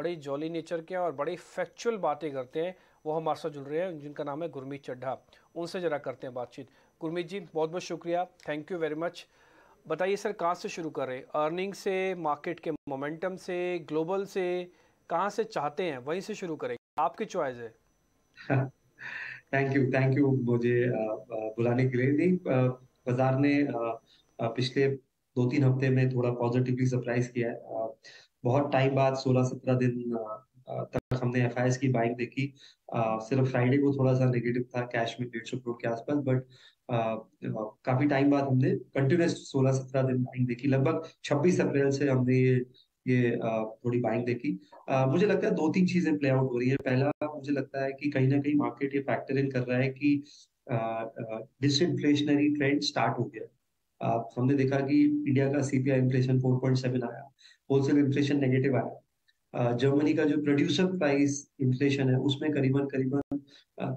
बड़े jolly nature के हैं और बड़ी फैक्चुअल बातें करते हैं, वो हमारे साथ जुड़ रहे हैं, जिनका नाम है गुरमीत चड्ढा। उनसे ज़रा करते हैं बातचीत। गुरमीत जी, बहुत बहुत शुक्रिया, थैंक यू वेरी मच। बताइए सर, कहाँ से शुरू करें? अर्निंग से, मार्केट के मोमेंटम से, ग्लोबल से, कहाँ से चाहते हैं वहीं से शुरू करें, आपकी चॉइस है। थैंक यू मुझे बुलाने के लिए। नहीं, बाजार ने पिछले 2-3 हफ्ते में थोड़ा पॉजिटिवली सरप्राइज किया है। बहुत टाइम बाद 16-17 दिन तक हमने एफआईएस की बाइंग देखी। सिर्फ फ्राइडे को थोड़ा सा नेगेटिव था, कैश में 150 करोड़ के आसपास, बट काफी टाइम बाद हमने कंटिन्यूस 16-17 दिन बाइंग देखी। लगभग 26 अप्रैल से हमने ये थोड़ी बाइंग देखी। मुझे लगता है 2-3 चीजें प्ले आउट हो रही है। पहला, मुझे लगता है कि कहीं ना कहीं मार्केट ये फैक्टर इन कर रहा है कि डिसइंफ्लेशनरी ट्रेंड स्टार्ट हो गया। हमने देखा कि इंडिया का सीपीआई इन्फ्लेशन 4.7 आया, होलसेल इन्फ्लेशन नेगेटिव आया। जर्मनी का जो प्रोड्यूसर प्राइस इन्फ्लेशन है उसमें करीबन करीबन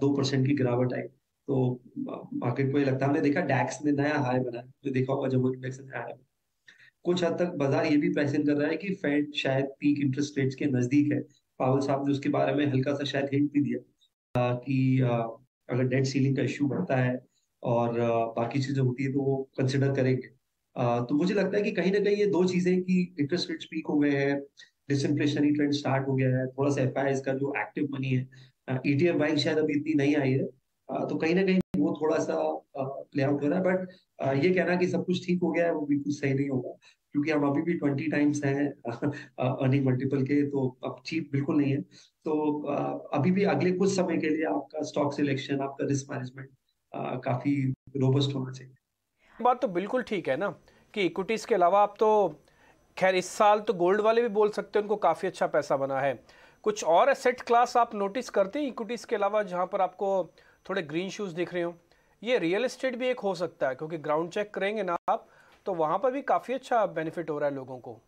2% की गिरावट आई। तो मार्केट को ये लगता है, हमने देखा डैक्स ने नया हाई बनाया, जो देखा होगा जर्मनी इंडेक्स ने नया हाई। कुछ हद तक बाजार ये भी प्रेस इन कर रहा है कि फेड शायद पीक इंटरेस्ट रेट्स के नजदीक है। पावल साहब ने उसके बारे में हल्का सा शायद हिंट भी दिया कि अगर डेट सीलिंग का इश्यू बढ़ता है और बाकी चीजें होती है तो वो कंसिडर करेंगे। तो मुझे लगता है कि कहीं ना कहीं ये दो चीजें, कि इंटरेस्ट रेट्स पीक हो गए हैं, डिसइंफ्लेशनरी ट्रेंड स्टार्ट हो गया है, थोड़ा सा एफआईआई का जो एक्टिव मनी है, ईटीएफ बाइंग शायद अभी इतनी नहीं आई है। तो कहीं ना कहीं वो थोड़ा सा प्ले आउट हो रहा है। बट ये कहना कि सब कुछ ठीक हो गया है वो बिल्कुल सही नहीं होगा, क्योंकि हम अभी भी 20 टाइम्स हैं अर्निंग मल्टीपल के, तो अब चीप बिल्कुल नहीं है। तो अभी भी अगले कुछ समय के लिए आपका स्टॉक सिलेक्शन, आपका रिस्क मैनेजमेंट काफी रोबस्ट होना चाहिए। बात तो बिल्कुल ठीक है ना, कि इक्विटीज़ के अलावा आप तो खैर इस साल तो गोल्ड वाले भी बोल सकते हैं उनको काफ़ी अच्छा पैसा बना है। कुछ और एसेट क्लास आप नोटिस करते हैं इक्विटीज़ के अलावा जहां पर आपको थोड़े ग्रीन शूज दिख रहे हो? ये रियल एस्टेट भी एक हो सकता है, क्योंकि ग्राउंड चेक करेंगे ना आप, तो वहां पर भी काफ़ी अच्छा बेनिफिट हो रहा है लोगों को।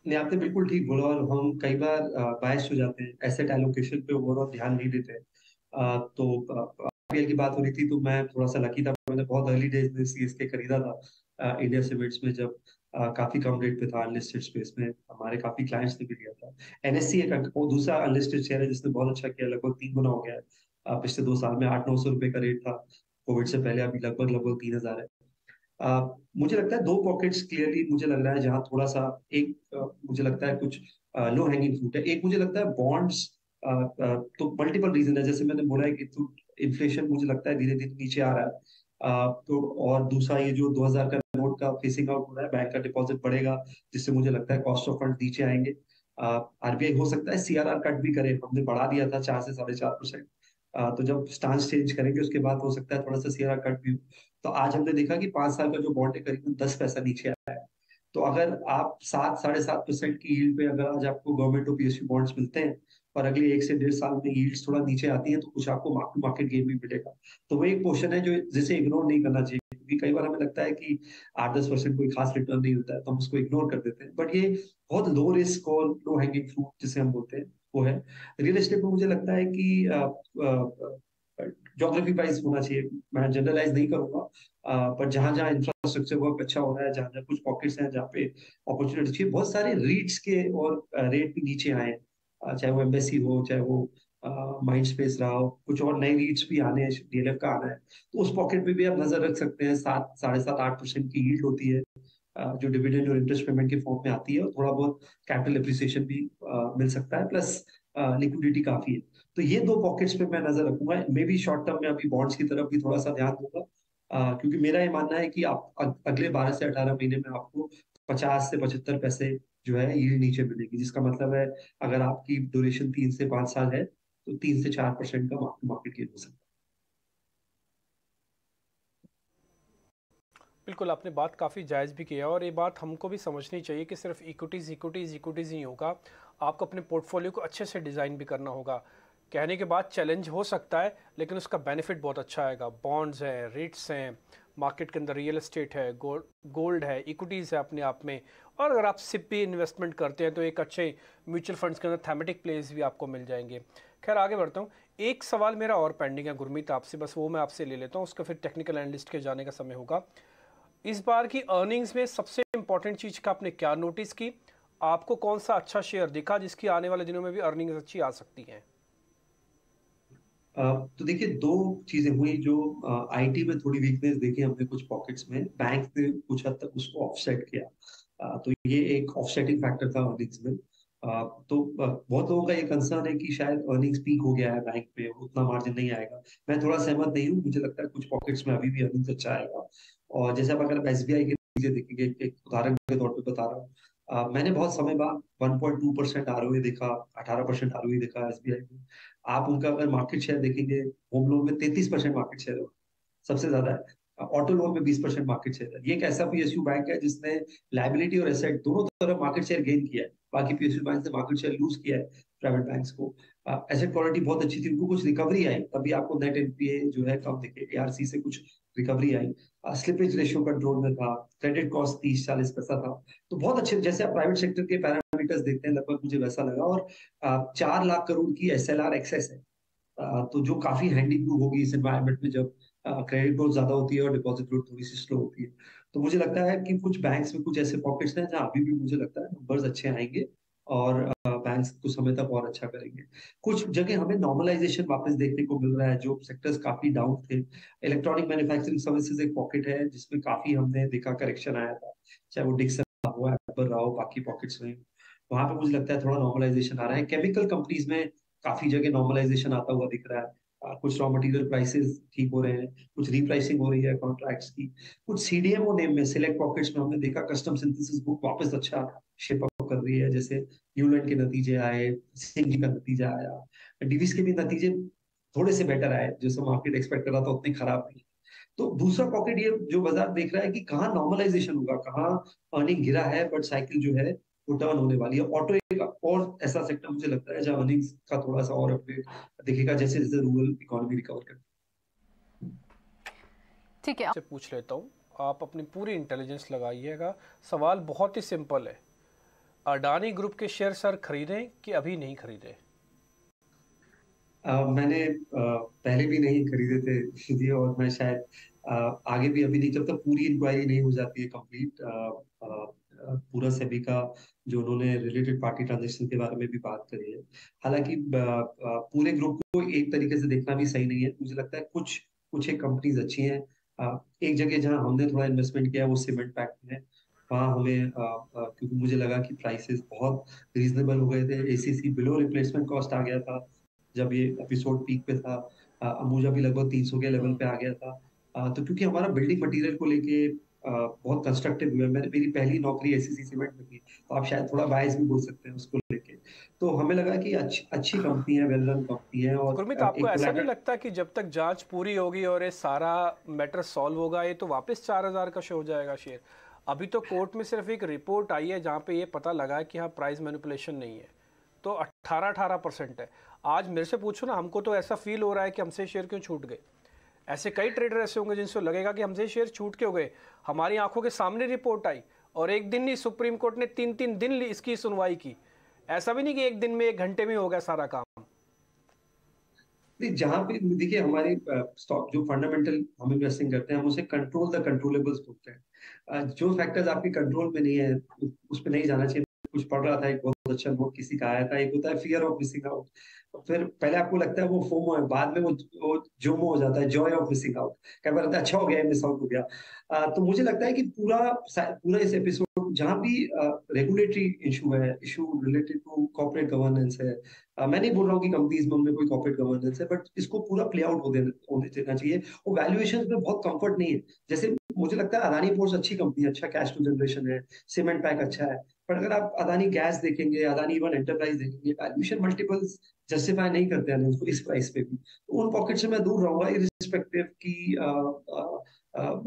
नहीं, आपने बिल्कुल ठीक बोला, और हम कई बार बायस हो जाते हैं, एसेट एलोकेशन पे ओवरऑल ध्यान नहीं देते हैं। तो आईपीएल की बात हो रही थी, तो मैं थोड़ा सा लकी था, मैंने बहुत अर्ली डेज में सीएसके खरीदा था इंडिया सीमेंट्स में, जब काफी कम रेट पे था अनलिस्टेड स्पेस में। हमारे काफी क्लाइंट्स ने भी लिया था। एनएससी एक वो दूसरा अनलिस्टेड शेयर है जिसने बहुत अच्छा किया, लगभग 3 गुना हो गया है पिछले 2 साल में। 800-900 रुपए का रेट था कोविड से पहले, अभी लगभग लगभग 3,000 है। मुझे लगता है दो पॉकेट्स क्लियरली मुझे लग रहा है जहां थोड़ा सा, एक मुझे लगता है कुछ लो हैंगिंग फ्रूट है। एक मुझे लगता है बॉन्ड्स, तो मल्टीपल रीजन है, जैसे मैंने बोला है कि तो इन्फ्लेशन मुझे लगता है धीरे धीरे नीचे आ रहा है। तो और दूसरा, ये जो 2000 का नोट का फेसिंग आउट हो रहा है, बैंक का डिपॉजिट बढ़ेगा, जिससे मुझे लगता है कॉस्ट ऑफ फंड नीचे आएंगे। आरबीआई हो सकता है सीआरआर कट भी करे, हमने बढ़ा दिया था 4 से 4.5%। तो जब स्टांस चेंज करेंगे उसके बाद हो सकता है थोड़ा सा सीआरआर कट भी हो। तो आज हमने देखा कि 5 साल का जो बॉन्ड है करीबन 10 पैसा नीचे आया है। तो अगर आप 7-7.5% की यील्ड पे अगर आज आपको गवर्नमेंट और पीएसयू बॉन्ड्स मिलते हैं, और अगले 1 से 1.5 साल में यील्ड्स थोड़ा नीचे आती हैं, तो कुछ आपको मार्क टू मार्केट गेन भी मिलेगा। तो वो एक पोर्शन है जो जिसे इग्नोर नहीं करना चाहिए, क्योंकि कई बार हमें लगता है कि 8-10% कोई खास रिटर्न नहीं होता है तो हम उसको इग्नोर कर देते हैं, बट ये बहुत लो रिस्क और लो हैंगिंग फ्रूट जिसे हम बोलते हैं वो है। रियल एस्टेट में मुझे लगता है कि ज्योग्राफी वाइज होना चाहिए, मैं जनरलाइज नहीं करूंगा। पर जहां जहां इंफ्रास्ट्रक्चर वर्क अच्छा हो रहा है, जहां जहां कुछ पॉकेट्स हैं जहाँ पे अपॉर्चुनिटी चाहिए, बहुत सारे रीट्स के और रेट भी नीचे आए हैं। चाहे वो एम्बेसी हो, चाहे वो माइंड स्पेस रहा हो, कुछ और नए रीट्स भी आने हैं, डीएलएफ का आना है, तो उस पॉकेट पे भी आप नजर रख सकते हैं। 7, 7.5, 8% की यील्ड होती है, जो डिविडेंड और इंटरेस्ट पेमेंट के फॉर्म में आती है, और थोड़ा बहुत कैपिटल एप्रिसिएशन भी मिल सकता है, प्लस लिक्विडिटी काफी है। तो ये दो पॉकेट्स पे मैं नजर रखूंगा। मे बी शॉर्ट टर्म में अभी बॉन्ड्स की तरफ भी थोड़ा सा ध्यान दूंगा, क्योंकि मेरा ये मानना है कि आप अगले 12 से 18 महीने में आपको 50 से 75 पैसे जो है ये नीचे मिलेगी, जिसका मतलब है अगर आपकी ड्यूरेशन 3 से 5 साल है तो 3 से 4% का मार्केट गेन हो सकता है। बिल्कुल, आपने बात काफ़ी जायज़ भी किया, और ये बात हमको भी समझनी चाहिए कि सिर्फ इक्विटीज़ इक्विटीज़ इक्विटीज़ ही होगा, आपको अपने पोर्टफोलियो को अच्छे से डिज़ाइन भी करना होगा। कहने के बाद चैलेंज हो सकता है, लेकिन उसका बेनिफिट बहुत अच्छा आएगा। बॉन्ड्स हैं, रेट्स हैं, मार्केट के अंदर रियल एस्टेट है, गोल्ड है, इक्विटीज़ है अपने आप में, और अगर आप सिप भी इन्वेस्टमेंट करते हैं तो एक अच्छे म्यूचुअल फंड्स के अंदर थैमेटिक प्लेस भी आपको मिल जाएंगे। खैर आगे बढ़ता हूँ। एक सवाल मेरा और पेंडिंग है गुरमीत आपसे, बस वो मैं आपसे ले लेता हूँ, उसका फिर टेक्निकल एनालिस्ट के जाने का समय होगा। इस बार की अर्निंग्स में सबसे इंपॉर्टेंट चीज का आपने क्या नोटिस की? आपको कौन सा अच्छा शेयर दिखा जिसकी आने वाले दिनों में भी अर्निंग्स अच्छी आ सकती हैं? तो देखिए दो चीजें हुई जो आईटी में थोड़ी वीकनेस देखी हमने कुछ पॉकेट्स में, बैंक ने कुछ हद तक उसको ऑफसेट किया। तो ये एक ऑफसेटिंग फैक्टर था अर्निंग्स में। बहुत लोगों का ये कंसर्न है कि शायद अर्निंग्स पीक हो गया है बैंक पे, उतना मार्जिन नहीं आएगा। मैं थोड़ा सहमत नहीं हूँ, मुझे लगता है कुछ पॉकेट्स में अभी भी अर्निंग्स अच्छा आएगा। और जैसे आप अगर एसबीआई के नतीजे देखेंगे, एक उदाहरण के तौर पे बता रहा हूँ, मैंने बहुत समय बाद 1.2% आरओई देखा, 18% आरओई देखा एसबीआई में। आप उनका अगर मार्केट शेयर देखेंगे, होम लोन में 33% मार्केट शेयर है, सबसे ज्यादा है। ऑटो लोन में 20% मार्केट शेयर है। ये एक ऐसा पीएसयू बैंक है जिसने लाइबिलिटी और एसेट दोनों तरफ मार्केट शेयर गेन किया है। बाकी पीएसयू बैंक से मार्केट शेयर लूज किया है प्राइवेट बैंक्स को। एसेट क्वालिटी बहुत अच्छी थी, उनको कुछ रिकवरी आई, तभी आपको नेट एनपीए जो है कम दिखे, एआरसी से कुछ रिकवरी आई। स्लिपेज रेशियो कंट्रोल में था, क्रेडिट कॉस्ट 30-40 पैसा था। तो बहुत अच्छे, जैसे आप प्राइवेट सेक्टर के पैरामीटर्स देखते हैं, लगभग मुझे वैसा लगा। और 4 लाख करोड़ की एसएलआर एक्सेस है। तो जो काफी हैंडी प्रूव होगी इस एनवायरनमेंट में, जब क्रेडिट ग्रोथ ज्यादा होती है और डिपॉजिट ग्रोथ थोड़ी सी स्लो होती है। तो मुझे लगता है कि कुछ बैंक्स में कुछ ऐसे पॉकेट्स हैं जहां अभी भी मुझे लगता है नंबर्स अच्छे आएंगे, और बैंक्स कुछ समय तक और अच्छा करेंगे। कुछ जगह हमें नॉर्मलाइजेशन वापस देखने को मिल रहा है, जो सेक्टर्स काफी डाउन थे। इलेक्ट्रॉनिक मैन्युफैक्चरिंग सर्विसेज एक पॉकेट है जिसमें काफी हमने देखा करेक्शन आया था, चाहे वो डिक्सन रहा हो, एप्पल रहा हो, बाकी पॉकेट्स में वहां पे मुझे लगता है थोड़ा नॉर्मलाइजेशन आ रहा है। केमिकल कंपनीज में काफी जगह नॉर्मलाइजेशन आता हुआ दिख रहा है। कुछ रॉ मटेरियल प्राइसेस ठीक हो रहे हैं, कुछ रीप्राइसिंग हो रही है कॉन्ट्रैक्ट्स की। कुछ सीडीएमओ नेम में सिलेक्ट पॉकेट्स में हमने देखा कस्टम सिंथेसिस बुक वापस अच्छा शेप अप कर रही है, जैसे न्यूलैंड के नतीजे आए, सिंह का नतीजा आया, डिविस के भी नतीजे थोड़े से बेटर आए, जैसे मार्केट एक्सपेक्ट कर रहा था उतने खराब नहीं। तो दूसरा पॉकेट ये जो बाजार देख रहा है कि कहाँ नॉर्मलाइजेशन होगा, कहाँ अर्निंग गिरा है बट साइकिल जो है वो टर्न होने वाली है। ऑटो एक और ऐसा सेक्टर मुझे लगता है जहाँ अर्निंग्स का थोड़ा सा और अपडेट दिखेगा, जैसे जैसे रूरल इकोनॉमी रिकवर करती ठीक है। से पूछ लेता हूँ, आप अपनी पूरी इंटेलिजेंस लगाइएगा। सवाल बहुत ही सिंपल है, अडानी ग्रुप के शेयर सर खरीदें कि अभी नहीं खरीदें? मैंने पहले भी नहीं खरीदे थे जी, और मैं शायद आगे भी अभी नहीं, जब तक पूरी इंक्वायरी नहीं हो जाती है कंप्लीट, पूरा सेबी का जो उन्होंने रिलेटेड पार्टी ट्रांजेक्शन के बारे में भी बात करी है। हालांकि पूरे ग्रुप को एक तरीके से देखना भी सही नहीं है, मुझे लगता है कुछ कुछ एक कंपनीज अच्छी हैं। एक जगह जहां हमने थोड़ा इन्वेस्टमेंट किया है वो सीमेंट पैक्ट में है। वहाँ हमें क्योंकि मुझे लगा कि प्राइसेस बहुत रीजनेबल हो गए थे, एसीसी बिलो रिप्लेसमेंट कॉस्ट आ गया था जब ये एपिसोड पीक पे था। अम्बुजा भी लगभग 300 के लेवल पे आ गया था। तो क्योंकि हमारा बिल्डिंग मटेरियल को लेके बहुत कंस्ट्रक्टिव हुआ है, मेरी पहली नौकरी एसीसी सीमेंट में थी, तो आप शायद थोड़ा बायस भी बोल सकते हैं उसको लेके। तो हमें लगा कि अच्छी अच्छी कंपनी है, वेल रन कंपनी है, और गुरमीत, आपको एक ऐसा नहीं कोलैटरल। लगता कि जब तक जांच पूरी होगी और ये सारा मैटर सॉल्व होगा, ये तो वापस 4,000 का शो हो जाएगा शेयर? अभी तो कोर्ट में सिर्फ एक रिपोर्ट आई है जहाँ पे ये पता लगा है कि हाँ प्राइस मैनिपुलेशन नहीं है, तो 18% है। आज मेरे से पूछो ना, हमको तो ऐसा फील हो रहा है कि हमसे शेयर क्यों छूट गए। ऐसे कई ट्रेडर ऐसे होंगे जिनसे लगेगा कि हमसे शेयर छूट क्यों गए, हमारी आंखों के सामने रिपोर्ट आई और एक दिन नहीं, सुप्रीम कोर्ट ने 3-3 दिन इसकी सुनवाई की। ऐसा भी नहीं कि एक दिन में, 1 घंटे में हो गया सारा काम। नहीं, जहां पे देखिए हमारे स्टॉक जो फंडामेंटल हम इन्वेस्टिंग करते हैं, हम उसे कंट्रोल द कंट्रोलेबल्स बोलते हैं। जो फैक्टर्स आपके कंट्रोल में नहीं है उस पे नहीं जाना चाहिए। कुछ पढ़ रहा था, एक बहुत अच्छा नोट किसी का आया था, एक होता है फियर ऑफ मिसिंग आउट। फिर पहले आपको लगता है वो फोमो है, बाद में वो जोमो हो जाता है, जॉय ऑफ मिसिंग आउट। कई बार लगता है अच्छा हो गया, मिस आउट हो गया। तो मुझे लगता है कि पूरा पूरा इस एपिसोड जहां भी रेगुलेटरी इशू है, issue related to corporate governance है, मैं नहीं बोल रहा हूँ कि कंपनीज में उनमें कोई कॉर्पोरेट गवर्नेंस है, बट इसको पूरा प्ले आउट होने देना चाहिए। और वैल्यूएशन में बहुत कंफर्ट नहीं है। जैसे मुझे लगता है अदानी पोर्ट्स अच्छी कंपनी है, अच्छा कैश टू जनरेशन है, सीमेंट पैक अच्छा है, पर अगर आप अदानी गैस देखेंगे, अदानी इवन एंटरप्राइज देखेंगे, वैल्यूएशन मल्टीपल्स जस्टिफाई नहीं करते हैं उसको इस प्राइस पे भी। तो उन पॉकेट से मैं दूर रहूंगा, इरिस्पेक्टिव की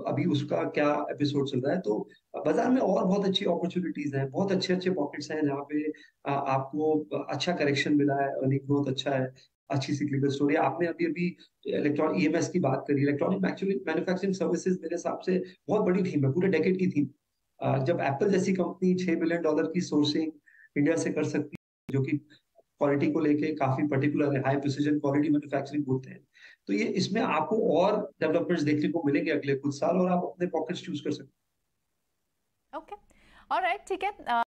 अभी उसका क्या एपिसोड चल रहा है। तो बाजार में और बहुत अच्छी अपॉर्चुनिटीज हैं, बहुत अच्छे अच्छे पॉकेट्स हैं जहाँ पे आपको अच्छा करेक्शन मिला है, अर्निंग ग्रोथ अच्छा है, अच्छी सिक्लिकल स्टोरी। आपने अभी अभी इलेक्ट्रॉनिक ईएमएस की बात करी, इलेक्ट्रॉनिक मैन्युफैक्चरिंग सर्विसेज मेरे हिसाब से बहुत बड़ी थीम है, पूरे डेकेड की थीम। जब एप्पल जैसी कंपनी $6 बिलियन की सोर्सिंग इंडिया से कर सकती है, जो कि क्वालिटी को लेके काफी पर्टिकुलर है, हाई प्रिसीजन क्वालिटी मैन्युफैक्चरिंग बोलते हैं, तो ये इसमें आपको और डेवलपमेंट्स देखने को मिलेंगे अगले कुछ साल, और आप अपने पॉकेट्स चूज कर सकते हैं। ओके, ऑलराइट, ठीक है।